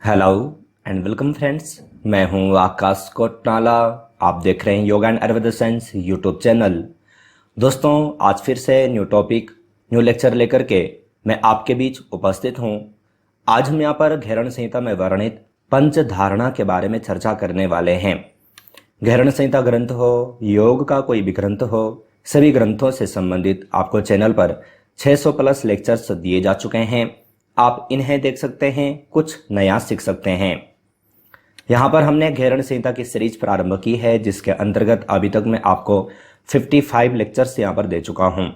Hello and welcome friends. मैं हूं आकाश कोटनाला। आप देख रहे हैं yoga and Ayurveda science YouTube channel. दोस्तों, आज फिर से न्यू टॉपिक न्यू लेक्चर लेकर के मैं आपके बीच उपस्थित हूं। आज हम यहाँ पर घेरण संहिता में वर्णित पंच धारणा के बारे में चर्चा करने वाले हैं। घेरण संहिता ग्रंथ हो, योग का कोई भी ग्रंथ हो, सभी ग्रंथों से संबंधित आपको चैनल पर 600 प्लस लेक्चर्स दिए जा चुके हैं। आप इन्हें देख सकते हैं, कुछ नया सीख सकते हैं। यहाँ पर हमने घेरण संहिता की सीरीज प्रारंभ की है, जिसके अंतर्गत अभी तक मैं आपको 55 लेक्चर्स यहाँ पर दे चुका हूँ।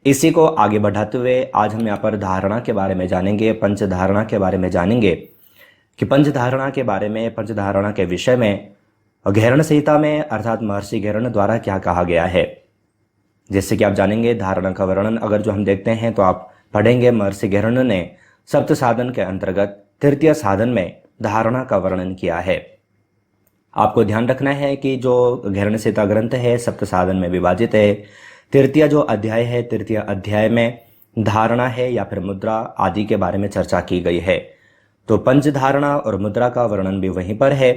इसी को आगे बढ़ाते हुए आज हम यहाँ पर धारणा के बारे में जानेंगे, पंच धारणा के बारे में जानेंगे कि पंच धारणा के बारे में, पंच धारणा के विषय में घेरण संहिता में अर्थात महर्षि घेरण द्वारा क्या कहा गया है। जैसे कि आप जानेंगे, धारणा का वर्णन अगर जो हम देखते हैं तो आप पढ़ेंगे, महर्षि घेरण ने सप्त साधन के अंतर्गत तृतीय साधन में धारणा का वर्णन किया है। आपको ध्यान रखना है कि जो घेरण संहिता ग्रंथ है सप्त साधन में विभाजित है। तृतीय जो अध्याय है, तृतीय अध्याय में धारणा है या फिर मुद्रा आदि के बारे में चर्चा की गई है। तो पंच धारणा और मुद्रा का वर्णन भी वहीं पर है।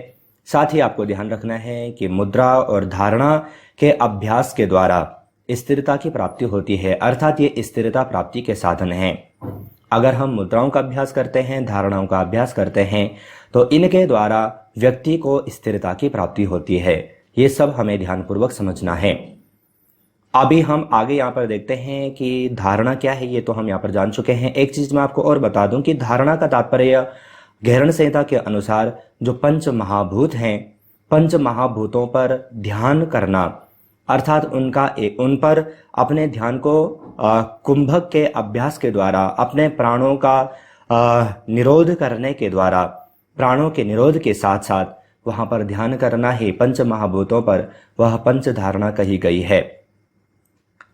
साथ ही आपको ध्यान रखना है कि मुद्रा और धारणा के अभ्यास के द्वारा स्थिरता की प्राप्ति होती है, अर्थात ये स्थिरता प्राप्ति के साधन हैं। अगर हम मुद्राओं का अभ्यास करते हैं, धारणाओं का अभ्यास करते हैं, तो इनके द्वारा व्यक्ति को स्थिरता की प्राप्ति होती है। ये सब हमें ध्यानपूर्वक समझना है। अभी हम आगे यहाँ पर देखते हैं कि धारणा क्या है। ये तो हम यहाँ पर जान चुके हैं। एक चीज मैं आपको और बता दूं कि धारणा का तात्पर्य घेरण संहिता के अनुसार जो पंच महाभूत हैं, पंच महाभूतों पर ध्यान करना, अर्थात उन पर अपने ध्यान को कुंभक के अभ्यास के द्वारा, अपने प्राणों का निरोध करने के द्वारा, प्राणों के निरोध के साथ साथ वहां पर ध्यान करना ही पंच महाभूतों पर वह पंच धारणा कही गई है।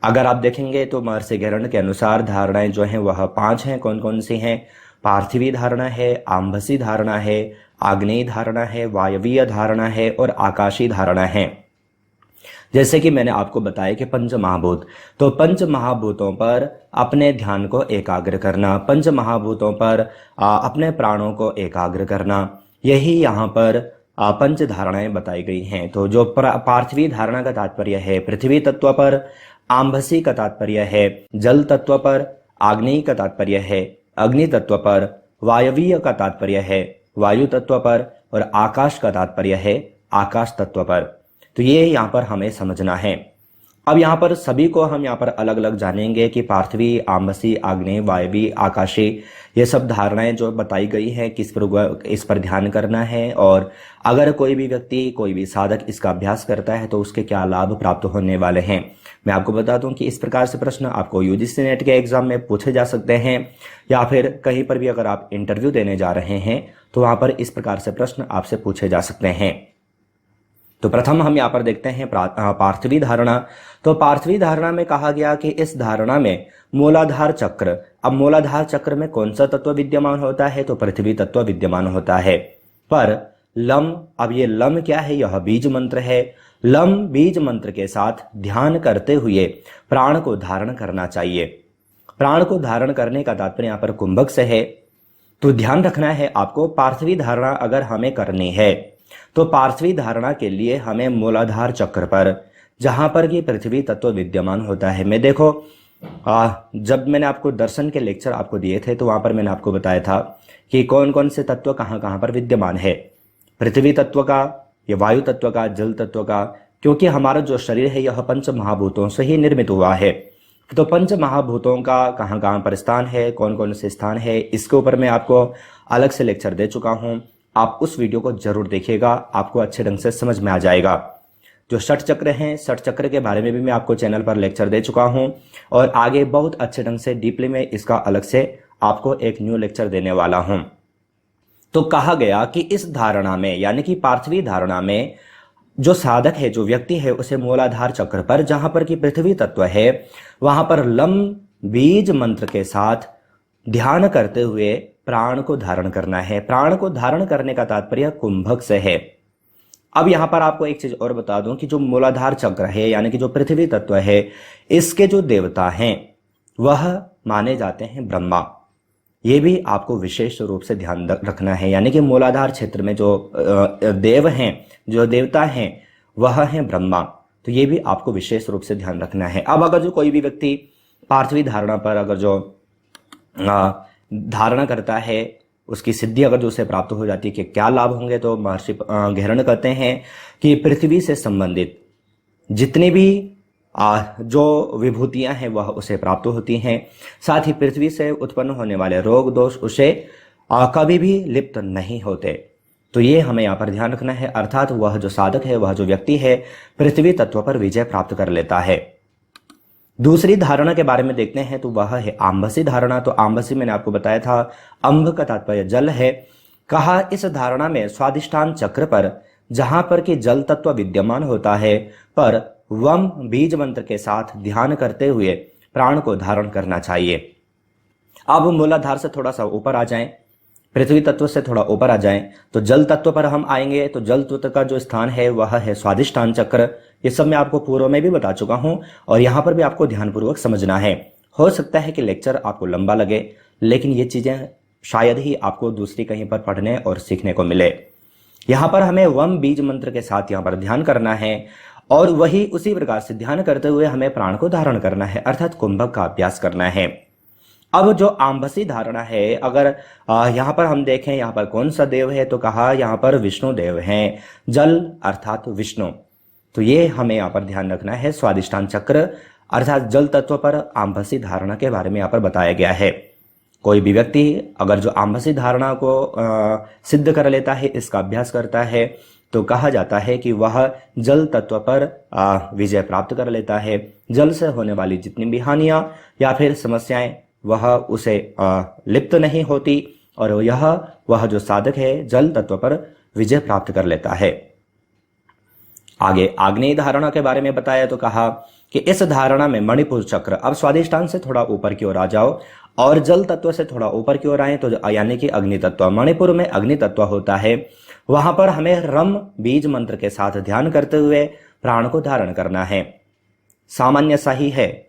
अगर आप देखेंगे तो महर्षि घेरण के अनुसार धारणाएं जो हैं वह 5 हैं। कौन कौन सी हैं? पार्थिवी धारणा है, आंभसी धारणा है, आग्नेयी धारणा है, वायवीय धारणा है और आकाशी धारणा है। जैसे कि मैंने आपको बताया कि पंच महाभूत, तो पंच महाभूतों पर अपने ध्यान को एकाग्र करना, पंच महाभूतों पर अपने प्राणों को एकाग्र करना, यही यहाँ पर पंच धारणाएं बताई गई हैं। तो जो पार्थिवी धारणा का तात्पर्य है पृथ्वी तत्व पर, आंभसी का तात्पर्य है जल तत्व पर, आग्नेयी का तात्पर्य है अग्नि तत्व पर, वायवीय का तात्पर्य है वायु तत्व पर और आकाश का तात्पर्य है आकाश तत्व पर। तो ये यहाँ पर हमें समझना है। अब यहाँ पर सभी को हम यहाँ पर अलग अलग जानेंगे कि पार्थिवी, आंभसी, आग्नेय, वायवी, आकाशी, ये सब धारणाएं जो बताई गई हैं इस पर ध्यान करना है। और अगर कोई भी व्यक्ति, कोई भी साधक इसका अभ्यास करता है तो उसके क्या लाभ प्राप्त होने वाले हैं। मैं आपको बता दूं कि इस प्रकार से प्रश्न आपको यूजीसी नेट के एग्जाम में पूछे जा सकते हैं, या फिर कहीं पर भी अगर आप इंटरव्यू देने जा रहे हैं तो वहां पर इस प्रकार से प्रश्न आपसे पूछे जा सकते हैं। तो प्रथम हम यहाँ पर देखते हैं पार्थिवी धारणा। तो पार्थिवी धारणा में कहा गया कि इस धारणा में मूलाधार चक्र, अब मूलाधार चक्र में कौन सा तत्व विद्यमान होता है? तो पृथ्वी तत्व विद्यमान होता है। पर लम, अब ये लम क्या है? यह बीज मंत्र है। लम बीज मंत्र के साथ ध्यान करते हुए प्राण को धारण करना चाहिए। प्राण को धारण करने का तात्पर्य यहाँ पर कुंभक से है। तो ध्यान रखना है आपको, पार्थिवी धारणा अगर हमें करनी है तो पार्थिवी धारणा के लिए हमें मूलाधार चक्र पर, जहां पर कि पृथ्वी तत्व विद्यमान होता है, मैं देखो जब मैंने आपको दर्शन के लेक्चर आपको दिए थे तो वहां पर मैंने आपको बताया था कि कौन कौन से तत्व कहां कहां पर विद्यमान है। पृथ्वी तत्व का, या वायु तत्व का, जल तत्व का, क्योंकि हमारा जो शरीर है यह पंच महाभूतों से ही निर्मित हुआ है। तो पंच महाभूतों का कहां कहां पर स्थान है, कौन कौन से स्थान है, इसके ऊपर मैं आपको अलग से लेक्चर दे चुका हूं। आप उस वीडियो को जरूर देखिएगा, आपको अच्छे ढंग से समझ में आ जाएगा। जो षट चक्र हैं, षट चक्र के बारे में भी मैं आपको चैनल पर लेक्चर दे चुका हूं और आगे बहुत अच्छे ढंग से डीपली में इसका अलग से आपको एक न्यू लेक्चर देने वाला हूं। तो कहा गया कि इस धारणा में, यानी कि पार्थिवी धारणा में, जो साधक है, जो व्यक्ति है, उसे मूलाधार चक्र पर, जहां पर कि पृथ्वी तत्व है, वहां पर लम बीज मंत्र के साथ ध्यान करते हुए प्राण को धारण करना है। प्राण को धारण करने का तात्पर्य कुंभक से है। अब यहां पर आपको एक चीज और बता दूं कि जो मूलाधार चक्र है, यानी कि जो पृथ्वी तत्व है, इसके जो देवता हैं वह माने जाते हैं ब्रह्मा। ये भी आपको विशेष रूप से ध्यान रखना है। यानी कि मूलाधार क्षेत्र में जो देव हैं, जो देवता हैं, वह है ब्रह्मा। तो ये भी आपको विशेष रूप से ध्यान रखना है। अब अगर जो कोई भी व्यक्ति पार्थिवी धारणा पर अगर जो धारणा करता है, उसकी सिद्धि अगर जो उसे प्राप्त हो जाती है, कि क्या लाभ होंगे, तो महर्षि घेरण कहते हैं कि पृथ्वी से संबंधित जितनी भी जो विभूतियां हैं वह उसे प्राप्त होती हैं। साथ ही पृथ्वी से उत्पन्न होने वाले रोग दोष उसे कभी भी लिप्त नहीं होते। तो ये हमें यहाँ पर ध्यान रखना है। अर्थात वह जो साधक है, वह जो व्यक्ति है, पृथ्वी तत्व पर विजय प्राप्त कर लेता है। दूसरी धारणा के बारे में देखते हैं, तो वह है आंबसी धारणा। तो आंबसी मैंने आपको बताया था, अंब का तात्पर्य जल है। कहा इस धारणा में स्वादिष्ठान चक्र पर, जहां पर कि जल तत्व विद्यमान होता है, पर वम बीज मंत्र के साथ ध्यान करते हुए प्राण को धारण करना चाहिए। अब मूलाधार से थोड़ा सा ऊपर आ जाएं, पृथ्वी तत्व से थोड़ा ऊपर आ जाएं, तो जल तत्व पर हम आएंगे। तो जल तत्व का जो स्थान है वह है स्वादिष्ठान चक्र। ये सब मैं आपको पूर्व में भी बता चुका हूं और यहां पर भी आपको ध्यानपूर्वक समझना है। हो सकता है कि लेक्चर आपको लंबा लगे, लेकिन ये चीजें शायद ही आपको दूसरी कहीं पर पढ़ने और सीखने को मिले। यहां पर हमें वम बीज मंत्र के साथ यहां पर ध्यान करना है और वही उसी प्रकार से ध्यान करते हुए हमें प्राण को धारण करना है, अर्थात कुंभक का अभ्यास करना है। अब जो आंबसी धारणा है, अगर यहां पर हम देखें, यहां पर कौन सा देव है, तो कहा यहां पर विष्णु देव हैं, जल अर्थात विष्णु। तो ये हमें यहां पर ध्यान रखना है। स्वादिष्ठान चक्र अर्थात जल तत्व पर आंबसी धारणा के बारे में यहां पर बताया गया है। कोई भी व्यक्ति अगर जो आंबसी धारणा को सिद्ध कर लेता है, इसका अभ्यास करता है, तो कहा जाता है कि वह जल तत्व पर विजय प्राप्त कर लेता है। जल से होने वाली जितनी भी हानियां या फिर समस्याएं वह उसे लिप्त नहीं होती और वह जो साधक है जल तत्व पर विजय प्राप्त कर लेता है। आगे आग्नेय धारणा के बारे में बताया, तो कहा कि इस धारणा में मणिपुर चक्र, अब स्वादिष्ठान से थोड़ा ऊपर की ओर आ जाओ और जल तत्व से थोड़ा ऊपर की ओर आए, तो यानी कि अग्नि तत्व, मणिपुर में अग्नि तत्व होता है। वहां पर हमें रम बीज मंत्र के साथ ध्यान करते हुए प्राण को धारण करना है। सामान्य सा ही है,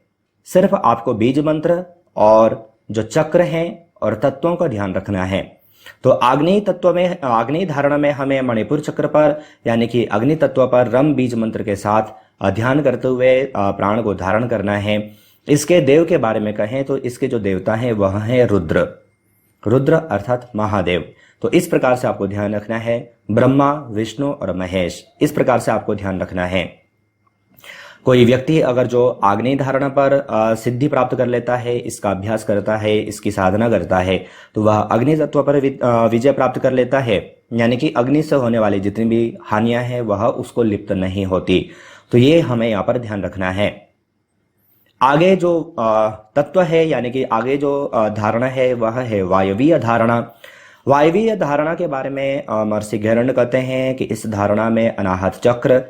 सिर्फ आपको बीज मंत्र और जो चक्र हैं और तत्वों का ध्यान रखना है। तो आग्नेय तत्व में, आग्नेय धारणा में हमें मणिपुर चक्र पर यानी कि अग्नि तत्व पर रम बीज मंत्र के साथ ध्यान करते हुए प्राण को धारण करना है। इसके देव के बारे में कहें तो इसके जो देवता हैं वह है रुद्र, रुद्र अर्थात महादेव। तो इस प्रकार से आपको ध्यान रखना है, ब्रह्मा, विष्णु और महेश, इस प्रकार से आपको ध्यान रखना है। कोई व्यक्ति अगर जो आग्नेय धारणा पर सिद्धि प्राप्त कर लेता है, इसका अभ्यास करता है, इसकी साधना करता है, तो वह अग्नि तत्व पर विजय प्राप्त कर लेता है। यानी कि अग्नि से होने वाली जितनी भी हानियां हैं वह उसको लिप्त नहीं होती। तो ये हमें यहाँ पर ध्यान रखना है। आगे जो तत्व है यानी कि आगे जो धारणा है वह है वायवीय धारणा। वायवीय धारणा के बारे में महर्षि घेरण कहते हैं कि इस धारणा में अनाहत चक्र,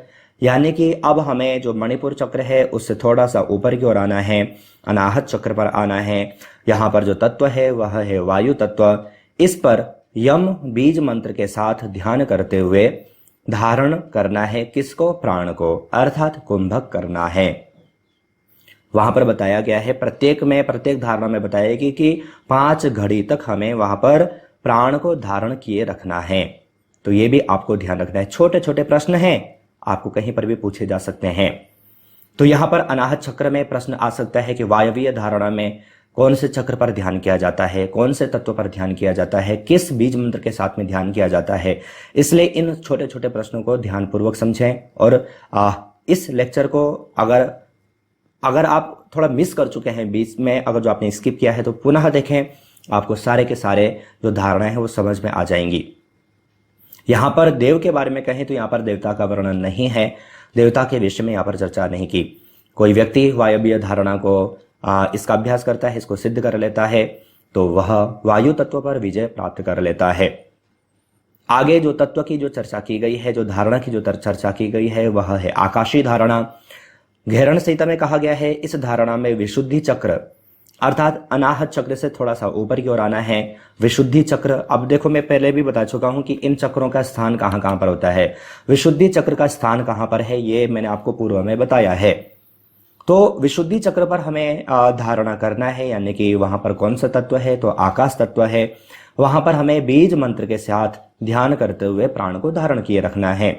यानी कि अब हमें जो मणिपुर चक्र है उससे थोड़ा सा ऊपर की ओर आना है, अनाहत चक्र पर आना है। यहाँ पर जो तत्व है वह है वायु तत्व। इस पर यम बीज मंत्र के साथ ध्यान करते हुए धारण करना है, किसको? प्राण को, अर्थात कुंभक करना है। वहां पर बताया गया है, प्रत्येक धारणा में बताया गया कि 5 घड़ी तक हमें वहां पर प्राण को धारण किए रखना है। तो ये भी आपको ध्यान रखना है। छोटे छोटे प्रश्न हैं, आपको कहीं पर भी पूछे जा सकते हैं। तो यहां पर अनाहत चक्र में प्रश्न आ सकता है कि वायवीय धारणा में कौन से चक्र पर ध्यान किया जाता है, कौन से तत्व पर ध्यान किया जाता है, किस बीज मंत्र के साथ में ध्यान किया जाता है। इसलिए इन छोटे छोटे प्रश्नों को ध्यानपूर्वक समझें और इस लेक्चर को अगर आप थोड़ा मिस कर चुके हैं बीच में, अगर जो आपने स्किप किया है तो पुनः देखें, आपको सारे के सारे जो धारणाएं हैं वो समझ में आ जाएंगी। यहां पर देव के बारे में कहें तो यहां पर देवता का वर्णन नहीं है, देवता के विषय में यहां पर चर्चा नहीं की। कोई व्यक्ति वायवीय धारणा को इसका अभ्यास करता है, इसको सिद्ध कर लेता है, तो वह वायु तत्व पर विजय प्राप्त कर लेता है। आगे जो तत्व की जो चर्चा की गई है, जो धारणा की जो चर्चा की गई है वह है आकाशीय धारणा। घेरण संहिता में कहा गया है इस धारणा में विशुद्धि चक्र अर्थात अनाहत चक्र से थोड़ा सा ऊपर की ओर आना है। विशुद्धि चक्र, अब देखो मैं पहले भी बता चुका हूं कि इन चक्रों का स्थान कहां कहां पर होता है। विशुद्धि चक्र का स्थान कहां पर है ये मैंने आपको पूर्व में बताया है। तो विशुद्धि चक्र पर हमें धारणा करना है, यानी कि वहां पर कौन सा तत्व है, तो आकाश तत्व है। वहां पर हमें बीज मंत्र के साथ ध्यान करते हुए प्राण को धारण किए रखना है।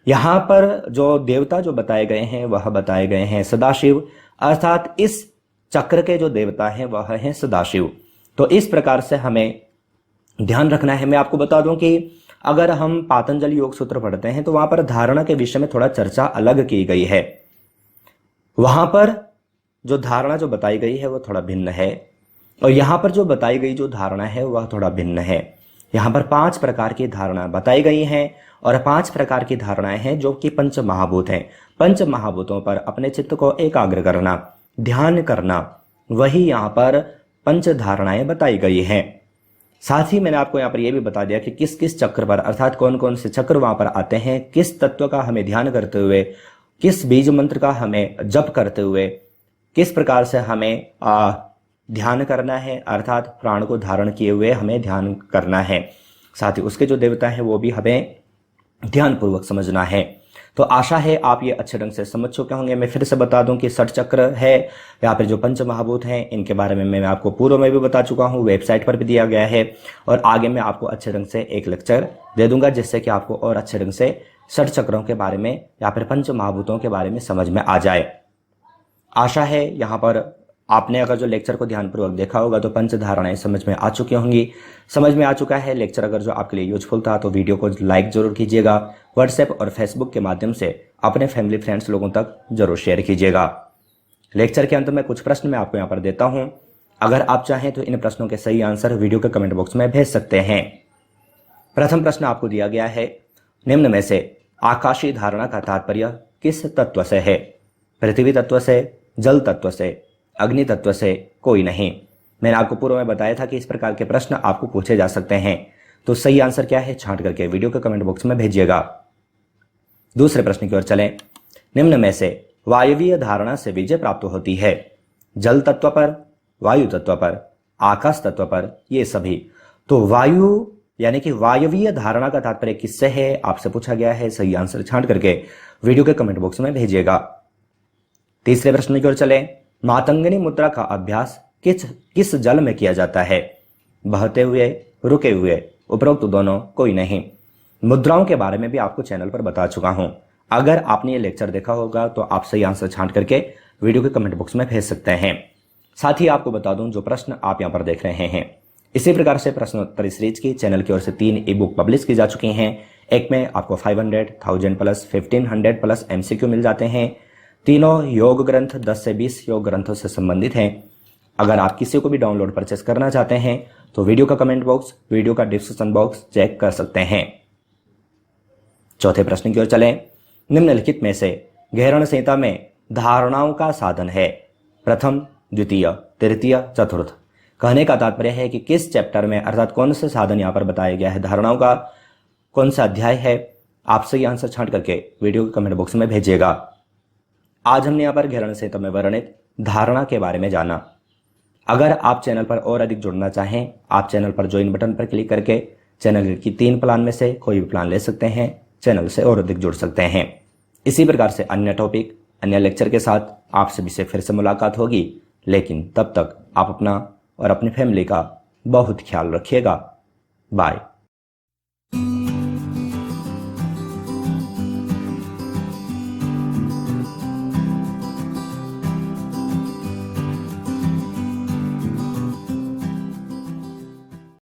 यहां पर जो देवता जो बताए गए हैं वह बताए गए हैं सदाशिव, अर्थात इस चक्र के जो देवता हैं वह हैं सदाशिव। तो इस प्रकार से हमें ध्यान रखना है। मैं आपको बता दूं कि अगर हम पातंजल योग सूत्र पढ़ते हैं तो वहां पर धारणा के विषय में थोड़ा चर्चा अलग की गई है। वहां पर जो धारणा जो बताई गई है वो थोड़ा भिन्न है, और यहां पर जो बताई गई जो धारणा है वह थोड़ा भिन्न है। यहां पर 5 प्रकार की धारणा बताई गई हैं, और 5 प्रकार की धारणाएं हैं जो कि पंच महाभूत हैं। पंच महाभूतों पर अपने चित्त को एकाग्र करना, ध्यान करना, वही यहां पर पंच धारणाएं बताई गई हैं। साथ ही मैंने आपको यहां पर यह भी बता दिया कि किस किस चक्र पर, अर्थात कौन कौन से चक्र वहां पर आते हैं, किस तत्व का हमें ध्यान करते हुए, किस बीज मंत्र का हमें जप करते हुए किस प्रकार से हमें ध्यान करना है, अर्थात प्राण को धारण किए हुए हमें ध्यान करना है। साथ ही उसके जो देवता हैं वो भी हमें ध्यानपूर्वक समझना है। तो आशा है आप ये अच्छे ढंग से समझ चुके होंगे। मैं फिर से बता दूं कि 60 चक्र है या फिर जो पंच महाभूत हैं इनके बारे में मैं आपको पूर्व में भी बता चुका हूं, वेबसाइट पर भी दिया गया है, और आगे मैं आपको अच्छे ढंग से एक लेक्चर दे दूंगा जिससे कि आपको और अच्छे ढंग से 60 चक्रों के बारे में या फिर पंच महाभूतों के बारे में समझ में आ जाए। आशा है यहाँ पर आपने अगर जो लेक्चर को ध्यानपूर्वक देखा होगा तो पंच धारणाएं समझ में आ चुकी होंगी, समझ में आ चुका है लेक्चर। अगर जो आपके लिए यूजफुल था तो वीडियो को लाइक जरूर कीजिएगा, व्हाट्सएप और फेसबुक के माध्यम से अपने फैमिली फ्रेंड्स लोगों तक जरूर शेयर कीजिएगा। लेक्चर के अंत में कुछ प्रश्न मैं आपको यहाँ पर देता हूँ, अगर आप चाहें तो इन प्रश्नों के सही आंसर वीडियो के कमेंट बॉक्स में भेज सकते हैं। प्रथम प्रश्न आपको दिया गया है, निम्न में से आकाशीय धारणा का तात्पर्य किस तत्व से है? पृथ्वी तत्व से, जल तत्व से, अग्नि तत्व से, कोई नहीं। मैंने आपको पूर्व में बताया था कि इस प्रकार के प्रश्न आपको पूछे जा सकते हैं। तो सही आंसर क्या है छांट करके वीडियो के कमेंट बॉक्स में भेजिएगा। दूसरे प्रश्न की ओर चलें, निम्न में से वायवीय धारणा से विजय प्राप्त होती है? जल तत्व पर, वायु तत्व पर, आकाश तत्व पर, ये सभी। तो वायु यानी कि वायवीय धारणा का तात्पर्य किससे है आपसे पूछा गया है। सही आंसर छांट करके वीडियो के कमेंट बॉक्स में भेजिएगा। तीसरे प्रश्न की ओर चलें, मातंगनी मुद्रा का अभ्यास किस जल में किया जाता है? बहते हुए, रुके हुए, उपरोक्त दोनों, कोई नहीं। मुद्राओं के बारे में भी आपको चैनल पर बता चुका हूं। अगर आपने ये लेक्चर देखा होगा तो आप सही आंसर छांट करके वीडियो के कमेंट बॉक्स में भेज सकते हैं। साथ ही आपको बता दूं जो प्रश्न आप यहां पर देख रहे हैं, इसी प्रकार से प्रश्नोत्तर सीरीज की चैनल की ओर से 3 ई बुक पब्लिश की जा चुकी हैं। एक में आपको 500, 1000 प्लस, 1500 प्लस MCQ मिल जाते हैं। तीनों योग ग्रंथ 10 से 20 योग ग्रंथों से संबंधित हैं। अगर आप किसी को भी डाउनलोड परचेस करना चाहते हैं तो वीडियो का कमेंट बॉक्स, वीडियो का डिस्क्रिप्शन बॉक्स चेक कर सकते हैं। चौथे प्रश्न की ओर चलें, निम्नलिखित में से गहरण संहिता में धारणाओं का साधन है? प्रथम, द्वितीय, तृतीय, चतुर्थ। कहने का तात्पर्य है कि किस चैप्टर में, अर्थात कौन से साधन यहां पर बताया गया है, धारणाओं का कौन सा अध्याय है। आप सही आंसर छांट करके वीडियो के कमेंट बॉक्स में भेजिएगा। आज हमने यहाँ पर गहरण संहिता में वर्णित धारणा के बारे में जाना। अगर आप चैनल पर और अधिक जुड़ना चाहें, आप चैनल पर ज्वाइन बटन पर क्लिक करके चैनल की 3 प्लान में से कोई भी प्लान ले सकते हैं, चैनल से और अधिक जुड़ सकते हैं। इसी प्रकार से अन्य टॉपिक, अन्य लेक्चर के साथ आप सभी से फिर से मुलाकात होगी, लेकिन तब तक आप अपना और अपनी फैमिली का बहुत ख्याल रखिएगा। बाय।